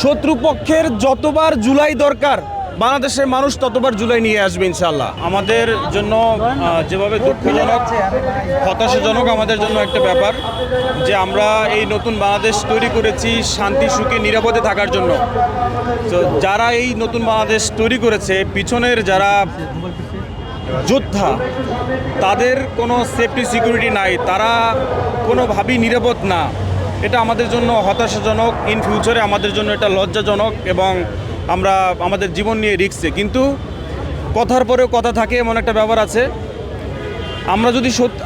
শত্রুপক্ষের যতবার জুলাই দরকার বাংলাদেশের মানুষ ততবার জুলাই নিয়ে আসবে ইনশাআল্লাহ। আমাদের জন্য যেভাবে দুঃখজনক, হতাশাজনক আমাদের জন্য একটা ব্যাপার যে আমরা এই নতুন বাংলাদেশ তৈরি করেছি শান্তি সুখে নিরাপদে থাকার জন্য। তো যারা এই নতুন বাংলাদেশ তৈরি করেছে, পিছনের যারা যোদ্ধা, তাদের কোনো সেফটি সিকিউরিটি নাই, তারা কোনোভাবেই নিরাপদ না। এটা আমাদের জন্য হতাশাজনক। ইন ফিউচারে আমাদের জন্য এটা লজ্জাজনক এবং আমরা আমাদের জীবন নিয়ে রিস্কে। কিন্তু কথার পরেও কথা থাকে, এমন একটা ব্যাপার আছে।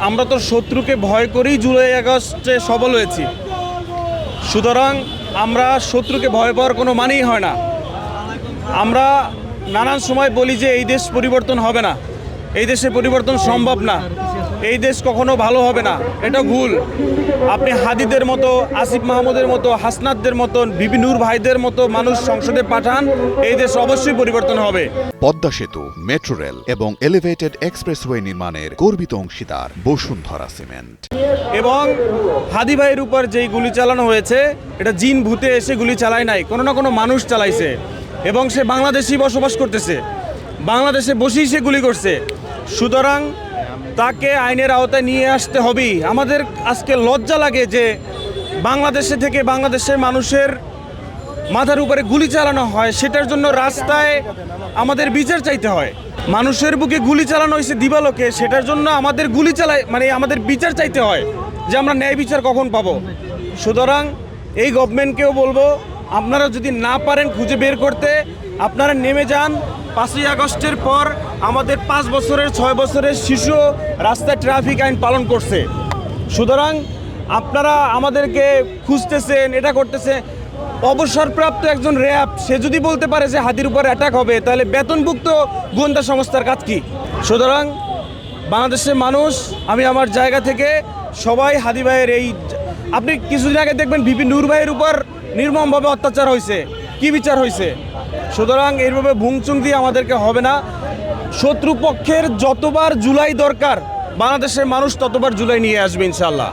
আমরা তো শত্রুকে ভয় করেই জুলাই আগস্টে সফল হয়েছি, সুতরাং আমরা শত্রুকে ভয় পাওয়ার কোনো মানেই হয় না। আমরা নানান সময় বলি যে এই দেশ পরিবর্তন হবে না, এই দেশে পরিবর্তন সম্ভব না, এই দেশ কখনো ভালো হবে না। এটা ভুল। আপনি হাদিদের মতো, আসিফ মাহমুদের মতো, হাসনাতদের মতন, বিবি নূর ভাইদের মতো মানুষ সংসদে পাঠান, এই দেশ অবশ্যই পরিবর্তন হবে। পদ্মা সেতু, মেট্রো রেল এবং এলিভেটেড এক্সপ্রেসওয়ে নির্মাণের গর্বিত অংশীদার বসুন্ধরা সিমেন্ট। এবং হাদি ভাইয়ের উপর যেই গুলি চালানো হয়েছে, এটা জিন ভূতে এসে গুলি চালায় নাই, কোনো না কোনো মানুষ চালাইছে এবং সে বাংলাদেশেই বসবাস করতেছে, বাংলাদেশে বসেই সে গুলি করছে। সুতরাং তাকে আইনের আওতায় নিয়ে আসতে হবেই। আমাদের আজকে লজ্জা লাগে যে বাংলাদেশে থেকে বাংলাদেশের মানুষের মাথার উপরে গুলি চালানো হয়, সেটার জন্য রাস্তায় আমাদের বিচার চাইতে হয়। মানুষের বুকে গুলি চালানো হয়েছে দিবালোকে, সেটার জন্য আমাদের আমাদের বিচার চাইতে হয় যে আমরা ন্যায় বিচার কখন পাবো। সুতরাং এই গভর্নমেন্টকেও বলবো, আপনারা যদি না পারেন খুঁজে বের করতে, আপনারা নেমে যান। 5ই আগস্টের পর আমাদের 5 বছরের 6 বছরের শিশু রাস্তায় ট্রাফিক আইন পালন করছে। সুতরাং আপনারা আমাদেরকে খুঁজতেছেন, এটা করতেছে। অবসরপ্রাপ্ত একজন র্যাব, সে যদি বলতে পারে যে হাদির উপর অ্যাটাক হবে, তাহলে বেতনভুক্ত গোয়েন্দা সংস্থার কাজ কি? সুতরাং বাংলাদেশের মানুষ, আমি আমার জায়গা থেকে সবাই হাদি ভাইয়ের আপনি কিছুদিন আগে দেখবেন বিপি নূর ভাইয়ের উপর নির্মমভাবে অত্যাচার হয়েছে, কি বিচার হয়েছে? সুতরাং এইভাবে ভুংচুং দিয়ে আমাদেরকে হবে না। শত্রুপক্ষের যতবার জুলাই দরকার বাংলাদেশের মানুষ ততবার জুলাই নিয়ে আসবে ইনশাআল্লাহ।